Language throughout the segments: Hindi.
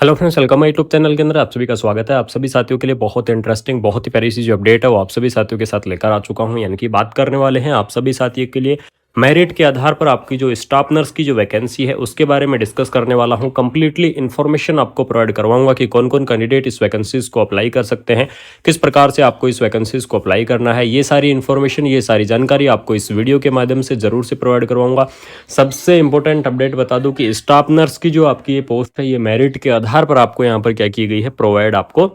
Hello friends, welcome my YouTube channel के अंदर आप सभी का स्वागत है। आप सभी साथियों के लिए बहुत इंटरेस्टिंग, बहुत ही प्यारी सी जो अपडेट है वो आप सभी साथियों के साथ लेकर आ चुका हूं। यानी कि बात करने वाले हैं आप सभी साथियों के लिए मेरिट के आधार पर आपकी जो स्टाफ नर्स की जो वैकेंसी है उसके बारे में डिस्कस करने वाला हूं। कंप्लीटली इन्फॉर्मेशन आपको प्रोवाइड करवाऊंगा कि कौन कौन कैंडिडेट इस वैकेंसीज को अप्लाई कर सकते हैं, किस प्रकार से आपको इस वैकेंसीज को अप्लाई करना है। ये सारी इन्फॉर्मेशन, ये सारी जानकारी आपको इस वीडियो के माध्यम से जरूर से प्रोवाइड करवाऊंगा। सबसे इंपॉर्टेंट अपडेट बता दूं कि स्टाफ नर्स की जो आपकी ये पोस्ट है ये मेरिट के आधार पर आपको यहाँ पर क्या की गई है, प्रोवाइड आपको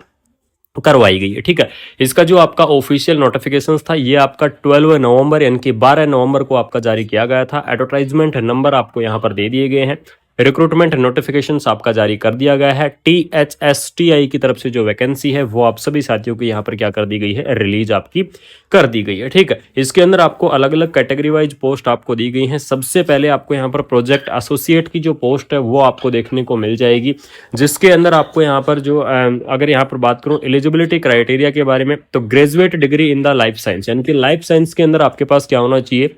करवाई गई है। ठीक है, इसका जो आपका ऑफिशियल नोटिफिकेशन था ये आपका 12 नवंबर यानी कि 12 नवंबर को आपका जारी किया गया था। एडवर्टाइजमेंट नंबर आपको यहाँ पर दे दिए गए हैं। रिक्रूटमेंट नोटिफिकेशंस आपका जारी कर दिया गया है। THSTI की तरफ से जो वैकेंसी है वो आप सभी साथियों को यहाँ पर क्या कर दी गई है, रिलीज आपकी कर दी गई है। ठीक है, इसके अंदर आपको अलग अलग कैटेगरी वाइज पोस्ट आपको दी गई हैं। सबसे पहले आपको यहाँ पर प्रोजेक्ट एसोसिएट की जो पोस्ट है वो आपको देखने को मिल जाएगी, जिसके अंदर आपको यहाँ पर जो अगर यहाँ पर बात करूँ एलिजिबिलिटी क्राइटेरिया के बारे में, तो graduate degree in the life science, यानी कि लाइफ साइंस के अंदर आपके पास क्या होना चाहिए,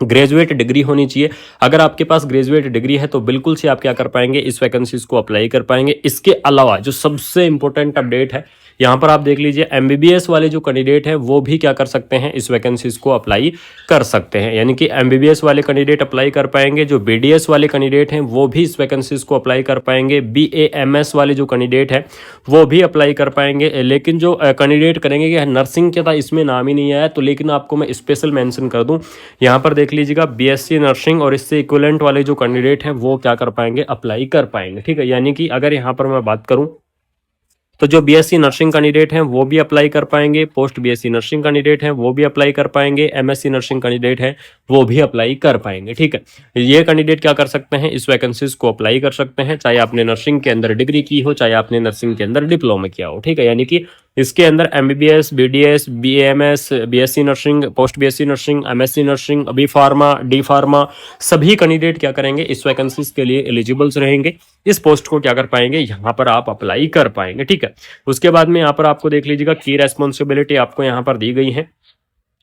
ग्रेजुएट डिग्री होनी चाहिए। अगर आपके पास ग्रेजुएट डिग्री है तो बिल्कुल से आप क्या कर पाएंगे, इस वैकेंसीज को अप्लाई कर पाएंगे। इसके अलावा जो सबसे इंपॉर्टेंट अपडेट है यहाँ पर आप देख लीजिए, एमबीबीएस वाले जो कैंडिडेट हैं वो भी क्या कर सकते हैं, इस वैकेंसीज को अप्लाई कर सकते हैं। यानी कि एमबीबीएस वाले कैंडिडेट अप्लाई कर पाएंगे, जो बीडीएस वाले कैंडिडेट हैं वो भी इस वैकेंसीज को अप्लाई कर पाएंगे, बीएएमएस वाले जो कैंडिडेट हैं वो भी अप्लाई कर पाएंगे। लेकिन जो कैंडिडेट करेंगे कि नर्सिंग के था इसमें नाम ही नहीं आया, तो लेकिन आपको मैं स्पेशल मेंशन कर दूं, यहाँ पर देख लीजिएगा बीएससी नर्सिंग और इससे इक्विवेलेंट वाले जो कैंडिडेट हैं वो क्या कर पाएंगे, अप्लाई कर पाएंगे। ठीक है, यानी कि अगर यहाँ पर मैं बात करूं तो जो बीएससी नर्सिंग कैंडिडेट हैं वो भी अप्लाई कर पाएंगे, पोस्ट बीएससी नर्सिंग कैंडिडेट हैं वो भी अप्लाई कर पाएंगे, एमएससी नर्सिंग कैंडिडेट हैं वो भी अप्लाई कर पाएंगे। ठीक है, ये कैंडिडेट क्या कर सकते हैं, इस वैकेंसीज को अप्लाई कर सकते हैं, चाहे आपने नर्सिंग के अंदर डिग्री की हो, चाहे आपने नर्सिंग के अंदर डिप्लोमा किया हो। ठीक है, यानी कि इसके अंदर MBBS, BDS, BMS, BSc nursing, post BSc nursing, MSc nursing, B pharma, D pharma, सभी कैंडिडेट क्या करेंगे, इस वैकेंसीज के लिए एलिजिबल्स रहेंगे। इस पोस्ट को क्या कर पाएंगे, यहाँ पर आप अप्लाई कर पाएंगे। ठीक है, उसके बाद में यहाँ पर आपको देख लीजिएगा की रेस्पॉन्सिबिलिटी आपको यहाँ पर दी गई है।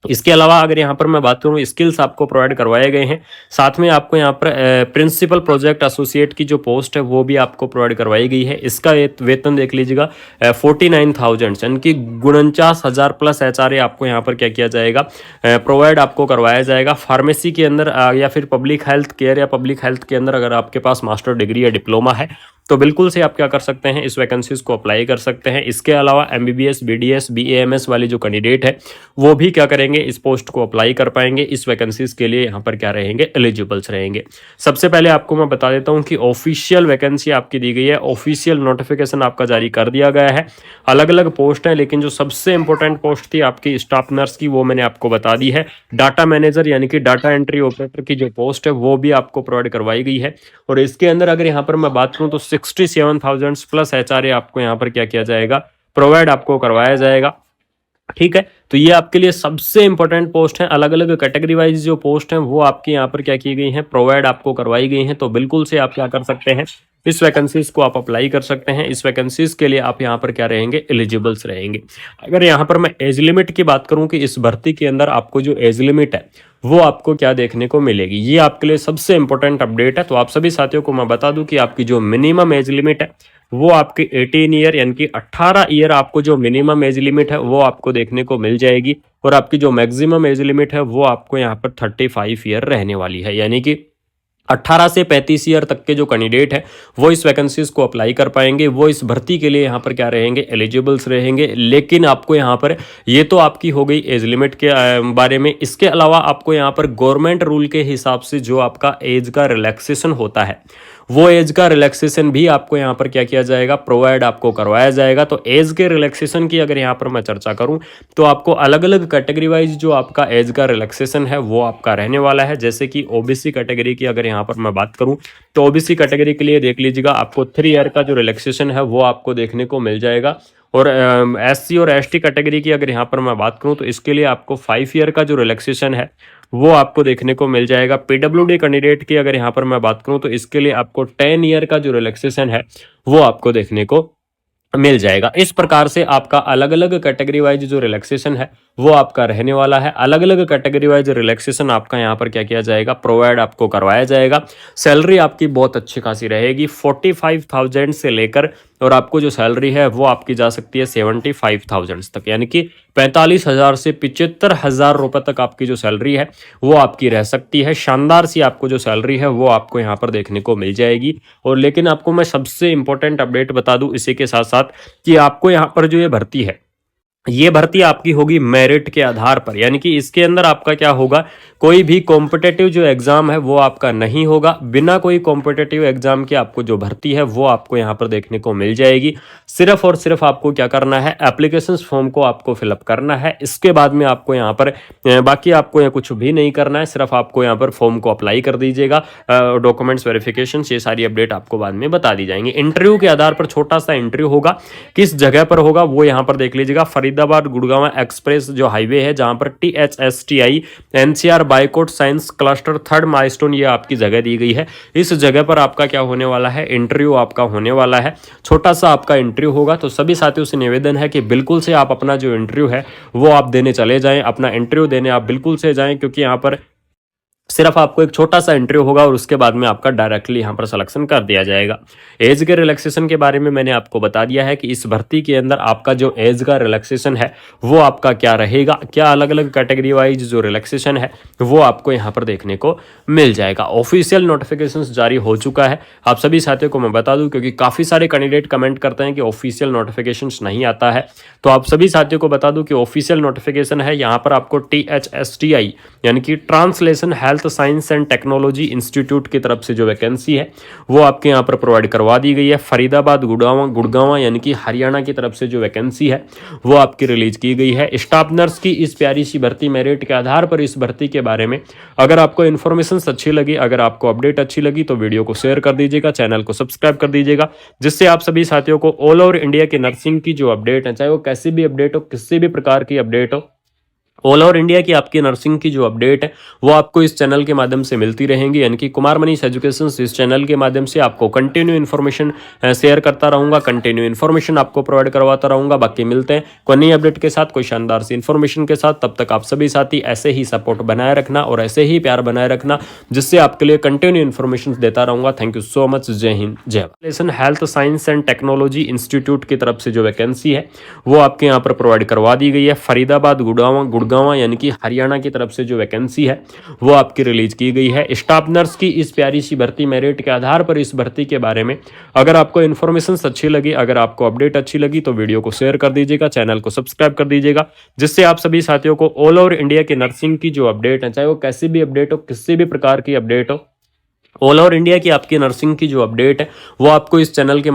इसके अलावा अगर यहाँ पर मैं बात करूँ, स्किल्स आपको प्रोवाइड करवाए गए हैं। साथ में आपको यहाँ पर प्रिंसिपल प्रोजेक्ट एसोसिएट की जो पोस्ट है वो भी आपको प्रोवाइड करवाई गई है। इसका वेतन देख लीजिएगा 49,000 यानी कि 49,000 प्लस एचआरए आपको यहाँ पर क्या किया जाएगा, प्रोवाइड आपको करवाया जाएगा। फार्मेसी के अंदर या फिर पब्लिक हेल्थ केयर या पब्लिक हेल्थ के अंदर अगर आपके पास मास्टर डिग्री या डिप्लोमा है तो बिल्कुल से आप क्या कर सकते हैं, इस वैकेंसीज को अप्लाई कर सकते हैं। इसके अलावा एमबीबीएस, बीडीएस, बीएएमएस वाले जो कैंडिडेट है वो भी क्या करेंगे, इस पोस्ट को अप्लाई कर पाएंगे। इस वैकेंसीज के लिए यहाँ पर क्या रहेंगे, एलिजिबल्स रहेंगे। सबसे पहले आपको मैं बता देता हूँ कि ऑफिशियल वैकेंसी आपकी दी गई है, ऑफिशियल नोटिफिकेशन आपका जारी कर दिया गया है। अलग अलग पोस्ट है, लेकिन जो सबसे इंपॉर्टेंट पोस्ट थी आपकी स्टाफ नर्स की वो मैंने आपको बता दी है। डाटा मैनेजर यानी कि डाटा एंट्री ऑपरेटर की जो पोस्ट है वो भी आपको प्रोवाइड करवाई गई है। और इसके अंदर अगर यहाँ पर मैं बात करूँ तो 67,000 प्लस एचआरए आपको यहाँ पर क्या किया जाएगा, प्रोवाइड आपको करवाया जाएगा। ठीक है, तो ये आपके लिए सबसे इंपॉर्टेंट पोस्ट है। अलग अलग कैटेगरी वाइज जो पोस्ट हैं वो आपके यहाँ पर क्या की गई हैं, प्रोवाइड आपको करवाई गई हैं। तो बिल्कुल से आप क्या कर सकते हैं, इस वैकेंसीज को आप अप्लाई कर सकते हैं। इस वैकेंसीज के लिए आप यहाँ पर क्या रहेंगे, एलिजिबल्स रहेंगे। अगर यहाँ पर मैं एज लिमिट की बात करूँ कि इस भर्ती के अंदर आपको जो एज लिमिट है वो आपको क्या देखने को मिलेगी, ये आपके लिए सबसे इंपॉर्टेंट अपडेट है। तो आप सभी साथियों को मैं बता दूं कि आपकी जो मिनिमम एज लिमिट है वो आपकी 18 ईयर यानी कि 18 ईयर आपको जो मिनिमम एज लिमिट है वो आपको देखने को मिल जाएगी। और आपकी जो मैक्सिमम एज लिमिट है वो आपको यहाँ पर 35 ईयर रहने वाली है। यानी कि 18 से 35 ईयर तक के जो कैंडिडेट है वो इस वैकेंसीज को अप्लाई कर पाएंगे, वो इस भर्ती के लिए यहाँ पर क्या रहेंगे, एलिजिबल्स रहेंगे। लेकिन आपको यहाँ पर ये तो आपकी हो गई एज लिमिट के बारे में। इसके अलावा आपको यहाँ पर गवर्नमेंट रूल के हिसाब से जो आपका एज का रिलैक्सेशन होता है वो एज का रिलैक्सेशन भी आपको यहाँ पर क्या किया जाएगा, प्रोवाइड आपको करवाया जाएगा। तो एज के रिलैक्सेशन की अगर यहाँ पर मैं चर्चा करूँ तो आपको अलग अलग कैटेगरी वाइज जो आपका एज का रिलैक्सेशन है वो आपका रहने वाला है। जैसे कि ओबीसी कैटेगरी की अगर यहाँ पर मैं बात करूँ तो ओबीसी कैटेगरी के लिए देख लीजिएगा आपको 3 ईयर का जो रिलैक्सेशन है वो आपको देखने को मिल जाएगा। और एससी और एसटी कैटेगरी की अगर यहाँ पर मैं बात करूँ तो इसके लिए आपको 5 ईयर का जो रिलैक्सेशन है वो आपको देखने को मिल जाएगा। पीडब्ल्यूडी कैंडिडेट की अगर यहाँ पर मैं बात करूँ तो इसके लिए आपको 10 ईयर का जो रिलैक्सेशन है वो आपको देखने को मिल जाएगा। इस प्रकार से आपका अलग अलग कैटेगरी वाइज जो रिलैक्सेशन है वो आपका रहने वाला है। अलग अलग कैटेगरी वाइज रिलैक्सेशन आपका यहाँ पर क्या किया जाएगा, प्रोवाइड आपको करवाया जाएगा। सैलरी आपकी बहुत अच्छी खासी रहेगी, 45,000 से लेकर और आपको जो सैलरी है वो आपकी जा सकती है 75,000 तक, यानी कि 45,000 से 75,000 रुपए तक आपकी जो सैलरी है वो आपकी रह सकती है। शानदार सी आपको जो सैलरी है वो आपको यहाँ पर देखने को मिल जाएगी। और लेकिन आपको मैं सबसे इंपॉर्टेंट अपडेट बता दूं इसी के साथ साथ कि आपको यहाँ पर जो ये भर्ती है, ये भर्ती आपकी होगी मेरिट के आधार पर, यानी कि इसके अंदर आपका क्या होगा, कोई भी कॉम्पिटेटिव जो एग्जाम है वो आपका नहीं होगा। बिना कोई कॉम्पिटेटिव एग्जाम के आपको जो भर्ती है वो आपको यहाँ पर देखने को मिल जाएगी। सिर्फ और सिर्फ आपको क्या करना है, एप्लीकेशन फॉर्म को आपको फिलअप करना है। इसके बाद में आपको यहाँ पर बाकी आपको यहाँ कुछ भी नहीं करना है, सिर्फ आपको यहाँ पर फॉर्म को अप्लाई कर दीजिएगा। डॉक्यूमेंट्स वेरिफिकेशन ये सारी अपडेट आपको बाद में बता दी जाएंगी। इंटरव्यू के आधार पर छोटा सा इंटरव्यू होगा, किस जगह पर होगा वो यहाँ पर देख लीजिएगा। फरीदाबाद गुड़गांव एक्सप्रेस जो हाईवे है, जहां पर THSTI NCR bicoid science cluster 3rd milestone ये आपकी जगह दी गई है। इस जगह पर आपका क्या होने वाला है, इंटरव्यू आपका होने वाला है। छोटा सा आपका इंटरव्यू होगा, तो सभी साथियों से निवेदन है कि बिल्कुल से आप अपना जो इंटरव्यू है वो आप देने चले जाएं, अपना इंटरव्यू देने आप बिल्कुल से जाएं, क्योंकि यहाँ पर सिर्फ आपको एक छोटा सा इंटरव्यू होगा और उसके बाद में आपका डायरेक्टली यहाँ पर सिलेक्शन कर दिया जाएगा। एज के रिलैक्सेशन के बारे में मैंने आपको बता दिया है कि इस भर्ती के अंदर आपका जो एज का रिलैक्सेशन है वो आपका क्या रहेगा, क्या अलग अलग कैटेगरी वाइज जो रिलैक्सेशन है वो आपको यहाँ पर देखने को मिल जाएगा। ऑफिशियल नोटिफिकेशन जारी हो चुका है, आप सभी साथियों को मैं बता दूं, क्योंकि काफ़ी सारे कैंडिडेट कमेंट करते हैं कि ऑफिशियल नोटिफिकेशन नहीं आता है। तो आप सभी साथियों को बता दूं कि ऑफिशियल नोटिफिकेशन है, यहाँ पर आपको THSTI यानी कि translation health science and technology institute की तरफ से जो वैकेंसी है वो आपके यहाँ पर प्रोवाइड करवा दी गई है। फरीदाबाद गुड़गांव यानी कि हरियाणा की तरफ से जो वैकेंसी है वो आपकी रिलीज की गई है। स्टाफ नर्स की इस प्यारी सी भर्ती, मेरिट के आधार पर इस भर्ती के बारे में अगर आपको इन्फॉर्मेशन अच्छी लगी, अगर आपको अपडेट अच्छी लगी तो वीडियो को शेयर कर दीजिएगा, चैनल को सब्सक्राइब कर दीजिएगा, जिससे आप सभी साथियों को ऑल ओवर इंडिया की नर्सिंग की जो अपडेट है, चाहे वो कैसी भी अपडेट हो, किसी भी प्रकार की अपडेट हो, ऑल ओवर इंडिया की आपकी नर्सिंग की जो अपडेट है वो आपको इस चैनल के माध्यम से मिलती रहेंगी। यानी कि कुमार मनीष एजुकेशन इस चैनल के माध्यम से आपको कंटिन्यू इन्फॉर्मेशन शेयर करता रहूंगा, कंटिन्यू इन्फॉर्मेशन आपको प्रोवाइड करवाता रहूंगा। बाकी मिलते हैं कोई नई अपडेट के साथ, कोई शानदार सी इन्फॉर्मेशन के साथ। तब तक आप सभी साथी ऐसे ही सपोर्ट बनाए रखना और ऐसे ही प्यार बनाए रखना, जिससे आपके लिए कंटिन्यू इन्फॉर्मेशन देता रहूंगा। Thank you so much. जय हिंद, जय Bharat. Health science and technology institute की तरफ से जो वैकेंसी है वो आपके यहाँ पर प्रोवाइड करवा दी गई है। फरीदाबाद गुड़गांव यानी कि हरियाणा की तरफ से जो वैकेंसी है वो आपकी रिलीज की गई है। स्टाफ नर्स की इस प्यारी सी भर्ती, मेरिट के आधार पर इस भर्ती के बारे में अगर आपको इन्फॉर्मेशन अच्छी लगी, अगर आपको अपडेट अच्छी लगी तो वीडियो को शेयर कर दीजिएगा, चैनल को सब्सक्राइब कर दीजिएगा, जिससे आप सभी साथियों को ऑल ओवर इंडिया की नर्सिंग की जो अपडेट है, चाहे वो कैसी भी अपडेट हो, किसी भी प्रकार की अपडेट हो, ऑल ओवर इंडिया की आपकी नर्सिंग की जो अपडेट है वो आपको इस चैनल के